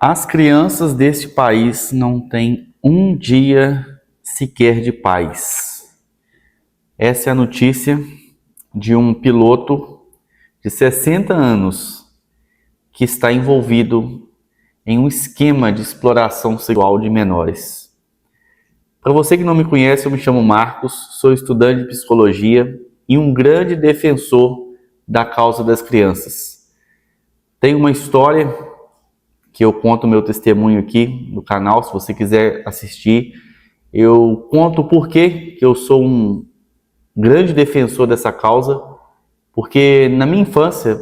As crianças deste país não têm um dia sequer de paz. Essa é a notícia de um piloto de 60 anos que está envolvido em um esquema de exploração sexual de menores. Para você que não me conhece, eu me chamo Marcos, sou estudante de psicologia e um grande defensor da causa das crianças. Tenho uma história que eu conto o meu testemunho aqui no canal, se você quiser assistir. Eu conto o porquê que eu sou um grande defensor dessa causa, porque na minha infância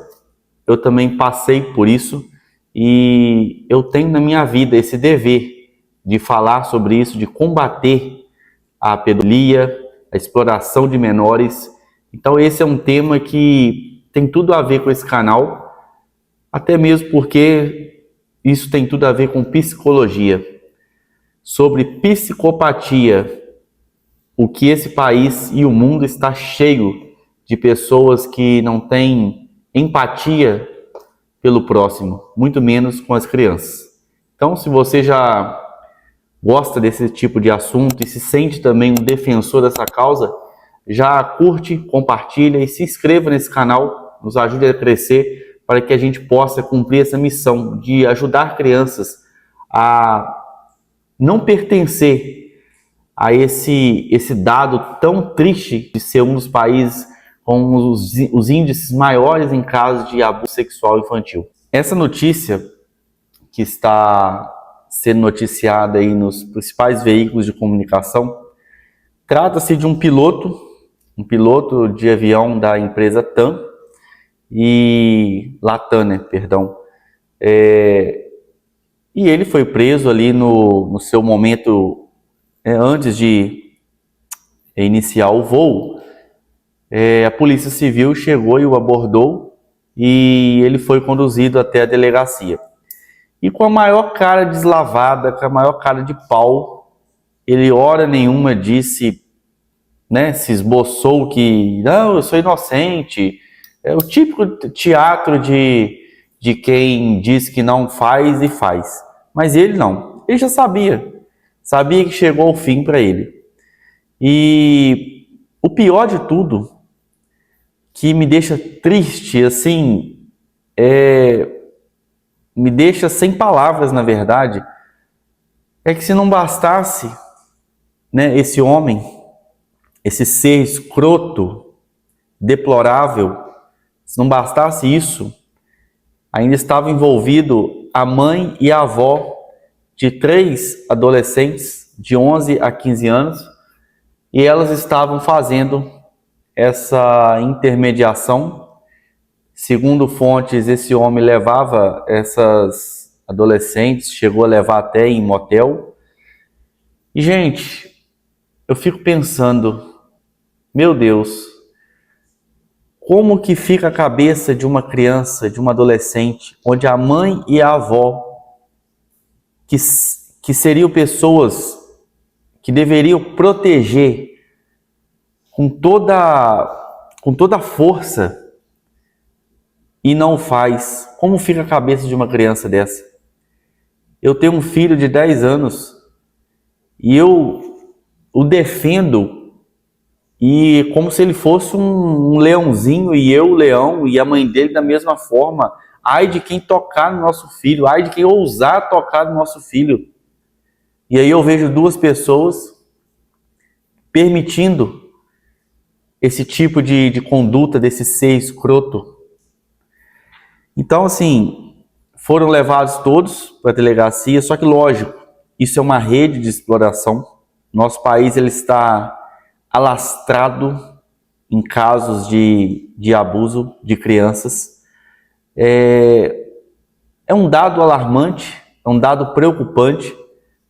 eu também passei por isso e eu tenho na minha vida esse dever de falar sobre isso, de combater a pedofilia, a exploração de menores. Então esse é um tema que tem tudo a ver com esse canal, até mesmo porque isso tem tudo a ver com psicologia, sobre psicopatia, o que esse país e o mundo está cheio de pessoas que não têm empatia pelo próximo, muito menos com as crianças. Então, se você já gosta desse tipo de assunto e se sente também um defensor dessa causa, já curte, compartilha e se inscreva nesse canal, nos ajude a crescer para que a gente possa cumprir essa missão de ajudar crianças a não pertencer a esse dado tão triste de ser um dos países com os índices maiores em casos de abuso sexual infantil. Essa notícia que está sendo noticiada aí nos principais veículos de comunicação, trata-se de um piloto de avião da empresa Latam, né, perdão. E ele foi preso ali no seu momento, antes de iniciar o voo. A Polícia Civil chegou e o abordou e ele foi conduzido até a delegacia. E com a maior cara deslavada, com a maior cara de pau, ele hora nenhuma disse, né, se esboçou que, não, eu sou inocente. É o típico teatro de quem diz que não faz e faz. Mas ele não, ele já sabia que chegou ao fim para ele. E o pior de tudo, que me deixa triste, assim, me deixa sem palavras, na verdade, é que se não bastasse, né, esse homem, esse ser escroto, deplorável, se não bastasse isso, ainda estava envolvido a mãe e a avó de 3 adolescentes de 11 a 15 anos, e elas estavam fazendo essa intermediação. Segundo fontes, esse homem levava essas adolescentes, chegou a levar até em motel. E, gente, eu fico pensando, meu Deus, como que fica a cabeça de uma criança, de uma adolescente, onde a mãe e a avó, que seriam pessoas que deveriam proteger com toda a força, e não faz. Como fica a cabeça de uma criança dessa? Eu tenho um filho de 10 anos e eu o defendo, e como se ele fosse um leãozinho e eu o leão, e a mãe dele da mesma forma. Ai de quem tocar no nosso filho, ai de quem ousar tocar no nosso filho. E aí eu vejo 2 pessoas permitindo esse tipo de conduta desse ser escroto. Então, assim, foram levados todos para a delegacia, só que, lógico, isso é uma rede de exploração. Nosso país ele está alastrado em casos de abuso de crianças. É um dado alarmante, é um dado preocupante,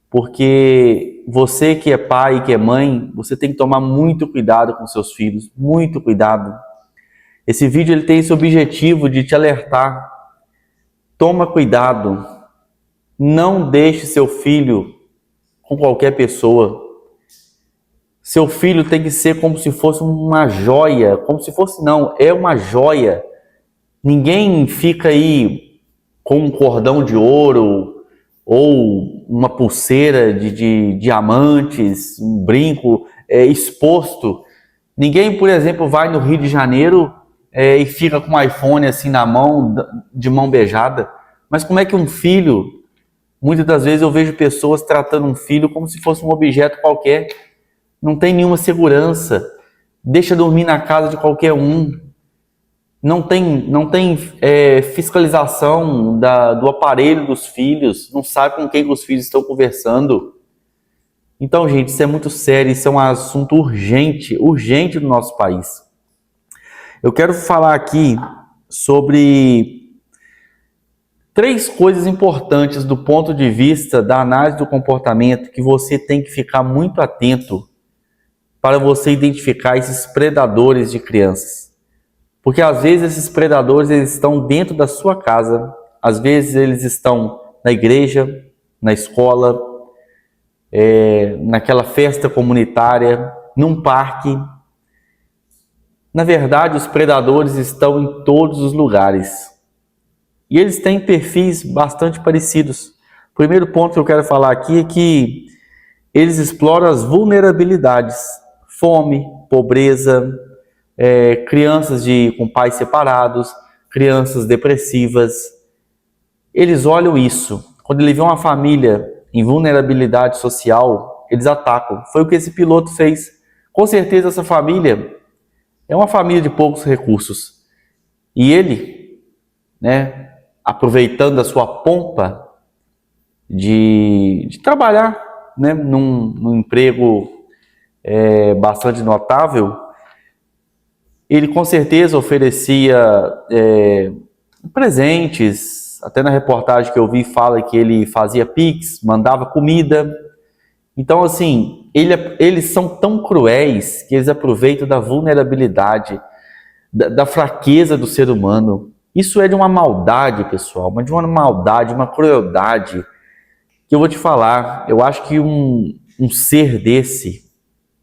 porque você que é pai e que é mãe, você tem que tomar muito cuidado com seus filhos, muito cuidado. Esse vídeo ele tem esse objetivo de te alertar. Toma cuidado, não deixe seu filho com qualquer pessoa. Seu filho tem que ser como se fosse uma joia, como se fosse não, é uma joia. Ninguém fica aí com um cordão de ouro, ou uma pulseira de diamantes, um brinco exposto. Ninguém, por exemplo, vai no Rio de Janeiro e fica com um iPhone assim na mão, de mão beijada. Mas como é que um filho, muitas das vezes eu vejo pessoas tratando um filho como se fosse um objeto qualquer, não tem nenhuma segurança, deixa dormir na casa de qualquer um, não tem fiscalização do aparelho dos filhos, não sabe com quem os filhos estão conversando. Então, gente, isso é muito sério, isso é um assunto urgente do nosso país. Eu quero falar aqui sobre 3 coisas importantes do ponto de vista da análise do comportamento que você tem que ficar muito atento para você identificar esses predadores de crianças. Porque às vezes esses predadores eles estão dentro da sua casa, às vezes eles estão na igreja, na escola, naquela festa comunitária, num parque. Na verdade, os predadores estão em todos os lugares. E eles têm perfis bastante parecidos. O primeiro ponto que eu quero falar aqui é que eles exploram as vulnerabilidades. Fome, pobreza, crianças com pais separados, crianças depressivas. Eles olham isso. Quando ele vê uma família em vulnerabilidade social, eles atacam. Foi o que esse piloto fez. Com certeza essa família é uma família de poucos recursos. E ele, aproveitando a sua pompa de trabalhar, num emprego bastante notável, ele com certeza oferecia presentes. Até na reportagem que eu vi fala que ele fazia Pix, mandava comida. Então, assim, eles são tão cruéis que eles aproveitam da vulnerabilidade, da fraqueza do ser humano. Isso é de uma maldade, pessoal, mas de uma maldade, uma crueldade, que eu vou te falar, eu acho que um ser desse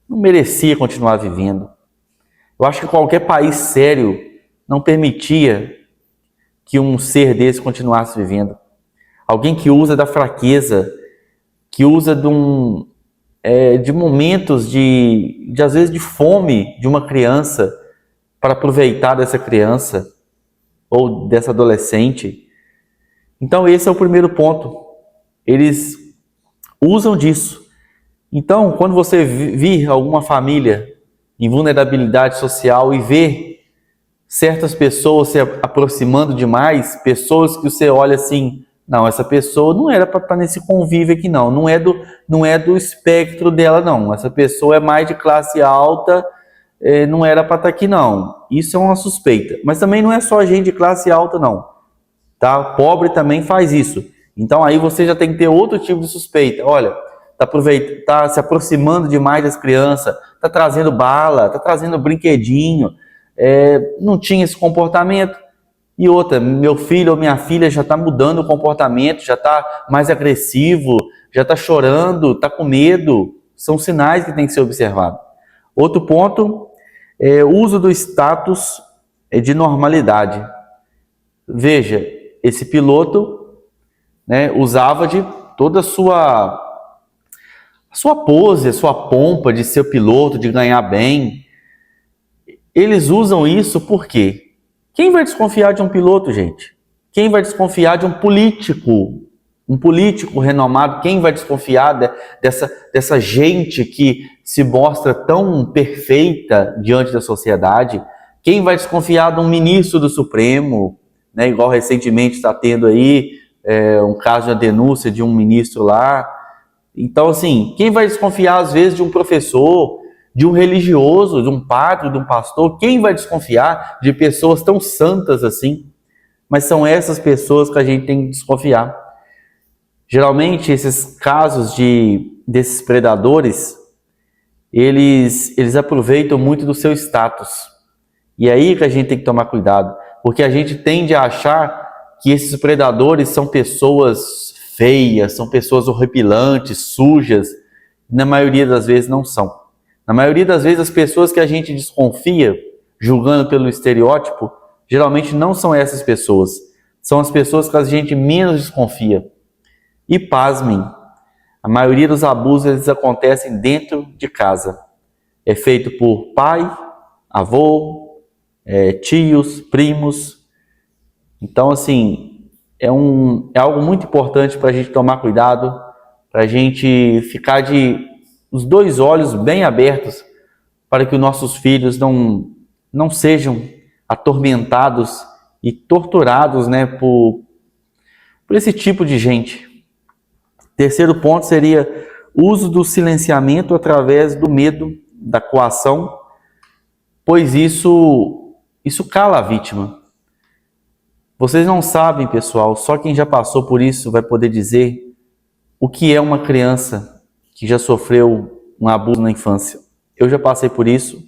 não merecia continuar vivendo. Eu acho que qualquer país sério não permitia que um ser desse continuasse vivendo. Alguém que usa da fraqueza, que usa de momentos às vezes de fome de uma criança para aproveitar dessa criança ou dessa adolescente. Então esse é o primeiro ponto. Eles usam disso. Então, quando você vir alguma família em vulnerabilidade social e ver certas pessoas se aproximando demais, pessoas que você olha assim, não, essa pessoa não era para estar nesse convívio aqui não, não é do espectro dela não, essa pessoa é mais de classe alta, não era para estar aqui não. Isso é uma suspeita, mas também não é só gente de classe alta não, tá? Pobre também faz isso. Então aí você já tem que ter outro tipo de suspeita. Olha, tá se aproximando demais das crianças, tá trazendo bala, tá trazendo brinquedinho, não tinha esse comportamento. E outra, meu filho ou minha filha já está mudando o comportamento, já está mais agressivo, já está chorando, está com medo. São sinais que tem que ser observado. Outro ponto é o uso do status de normalidade. Veja, esse piloto usava de toda a sua pose, a sua pompa de ser piloto, de ganhar bem. Eles usam isso por quê? Quem vai desconfiar de um piloto, gente? Quem vai desconfiar de um político? Um político renomado, quem vai desconfiar dessa gente que se mostra tão perfeita diante da sociedade? Quem vai desconfiar de um ministro do Supremo? Igual recentemente está tendo aí um caso de denúncia de um ministro lá. Então, assim, quem vai desconfiar às vezes de um professor, de um religioso, de um padre, de um pastor? Quem vai desconfiar de pessoas tão santas assim? Mas são essas pessoas que a gente tem que desconfiar. Geralmente, esses casos desses predadores, eles aproveitam muito do seu status. E é aí que a gente tem que tomar cuidado, porque a gente tende a achar que esses predadores são pessoas feias, são pessoas horripilantes, sujas. Na maioria das vezes não são. Na maioria das vezes as pessoas que a gente desconfia, julgando pelo estereótipo, geralmente não são essas pessoas. São as pessoas que a gente menos desconfia. E pasmem, a maioria dos abusos eles acontecem dentro de casa. É feito por pai, avô, tios, primos. Então, assim, é algo muito importante para a gente tomar cuidado, para a gente ficar os dois olhos bem abertos para que os nossos filhos não sejam atormentados e torturados, né, por esse tipo de gente. Terceiro ponto seria o uso do silenciamento através do medo, da coação, pois isso cala a vítima. Vocês não sabem, pessoal, só quem já passou por isso vai poder dizer o que é uma criança que já sofreu um abuso na infância. Eu já passei por isso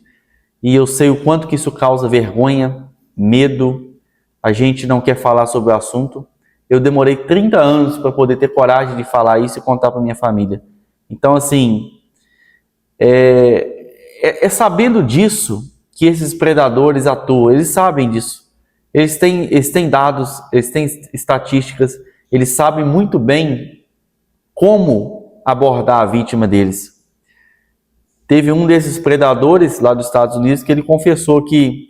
e eu sei o quanto que isso causa vergonha, medo, a gente não quer falar sobre o assunto. Eu demorei 30 anos para poder ter coragem de falar isso e contar para minha família. Então, assim, sabendo disso que esses predadores atuam, eles sabem disso. Eles têm dados, eles têm estatísticas, eles sabem muito bem como abordar a vítima deles. Teve um desses predadores lá dos Estados Unidos que ele confessou que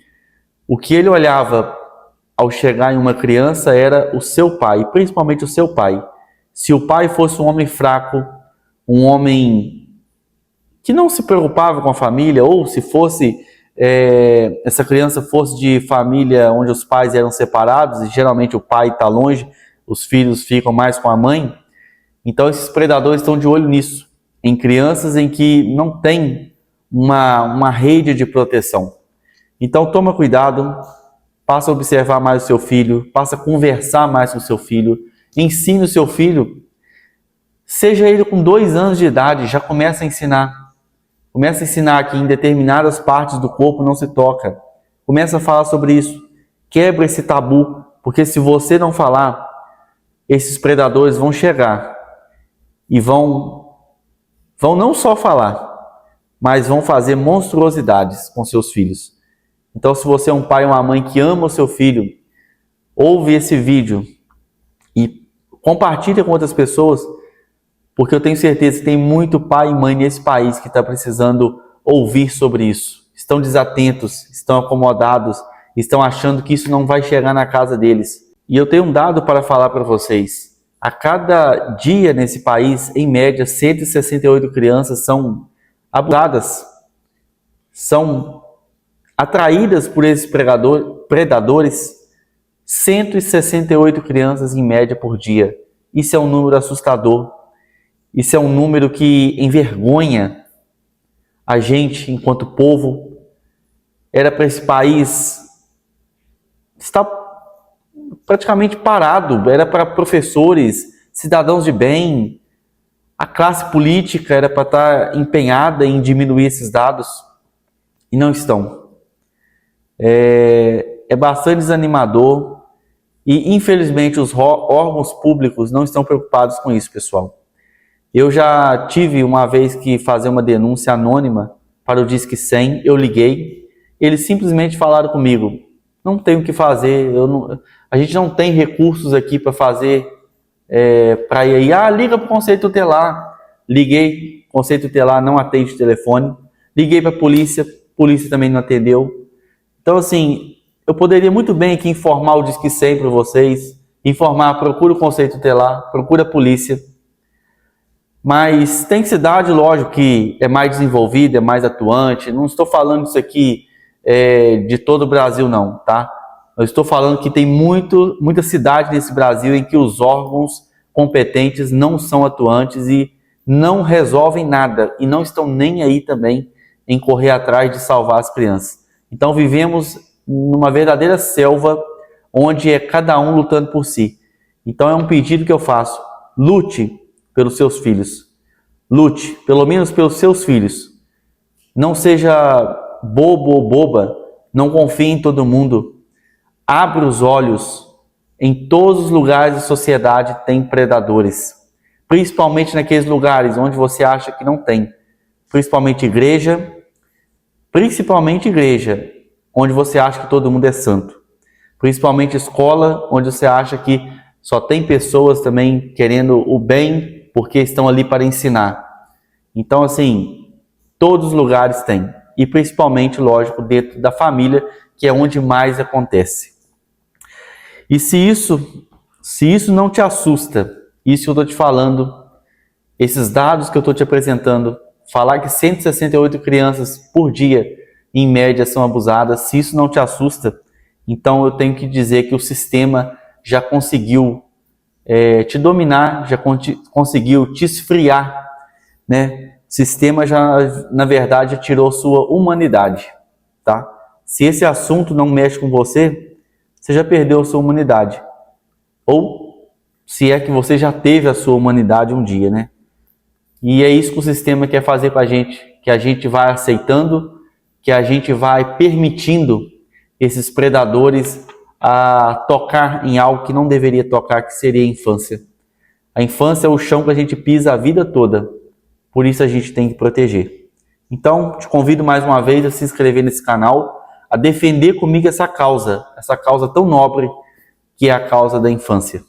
o que ele olhava ao chegar em uma criança era o seu pai, principalmente o seu pai. Se o pai fosse um homem fraco, um homem que não se preocupava com a família, ou se fosse essa criança fosse de família onde os pais eram separados, e geralmente o pai está longe, os filhos ficam mais com a mãe, então esses predadores estão de olho nisso, em crianças em que não tem uma rede de proteção. Então toma cuidado, passa a observar mais o seu filho, passa a conversar mais com o seu filho, ensine o seu filho, seja ele com 2 anos de idade, já começa a ensinar. Começa a ensinar que em determinadas partes do corpo não se toca. Começa a falar sobre isso. Quebra esse tabu, porque se você não falar, esses predadores vão chegar e vão não só falar, mas vão fazer monstruosidades com seus filhos. Então, se você é um pai ou uma mãe que ama o seu filho, ouve esse vídeo e compartilha com outras pessoas, porque eu tenho certeza que tem muito pai e mãe nesse país que está precisando ouvir sobre isso. Estão desatentos, estão acomodados, estão achando que isso não vai chegar na casa deles. E eu tenho um dado para falar para vocês. A cada dia nesse país, em média, 168 crianças são abusadas, são atraídas por esses predadores. 168 crianças em média por dia. Isso é um número assustador. Isso é um número que envergonha a gente enquanto povo. Era para esse país estar praticamente parado. Era para professores, cidadãos de bem, a classe política era para estar empenhada em diminuir esses dados e não estão. É bastante desanimador e infelizmente os órgãos públicos não estão preocupados com isso, pessoal. Eu já tive uma vez que fazer uma denúncia anônima para o Disque 100, eu liguei, eles simplesmente falaram comigo, não tem o que fazer, a gente não tem recursos aqui para fazer, para ir aí, liga para o Conselho Tutelar. Liguei, o Conselho Tutelar não atende o telefone, liguei para a polícia também não atendeu. Então, assim, eu poderia muito bem aqui informar o Disque 100 para vocês, procura o Conselho Tutelar, procura a polícia. Mas tem cidade, lógico, que é mais desenvolvida, é mais atuante. Não estou falando isso aqui de todo o Brasil, não, tá? Eu estou falando que tem muita cidade nesse Brasil em que os órgãos competentes não são atuantes e não resolvem nada. E não estão nem aí também em correr atrás de salvar as crianças. Então vivemos numa verdadeira selva onde é cada um lutando por si. Então é um pedido que eu faço. Lute pelos seus filhos. Lute, pelo menos pelos seus filhos. Não seja bobo ou boba. Não confie em todo mundo. Abra os olhos. Em todos os lugares da sociedade tem predadores. Principalmente naqueles lugares onde você acha que não tem. Principalmente igreja, onde você acha que todo mundo é santo. Principalmente escola, onde você acha que Só tem pessoas também querendo o bem porque estão ali para ensinar. Então, assim, todos os lugares tem. E principalmente, lógico, dentro da família, que é onde mais acontece. E se isso não te assusta, isso que eu estou te falando, esses dados que eu estou te apresentando, falar que 168 crianças por dia, em média, são abusadas, se isso não te assusta, então eu tenho que dizer que o sistema já conseguiu te dominar, já conseguiu te esfriar, né? O sistema já, na verdade, tirou sua humanidade, tá? Se esse assunto não mexe com você, você já perdeu a sua humanidade. Ou se é que você já teve a sua humanidade um dia, né? E é isso que o sistema quer fazer com a gente, que a gente vai aceitando, que a gente vai permitindo esses predadores a tocar em algo que não deveria tocar, que seria a infância. A infância é o chão que a gente pisa a vida toda, por isso a gente tem que proteger. Então, te convido mais uma vez a se inscrever nesse canal, a defender comigo essa causa tão nobre que é a causa da infância.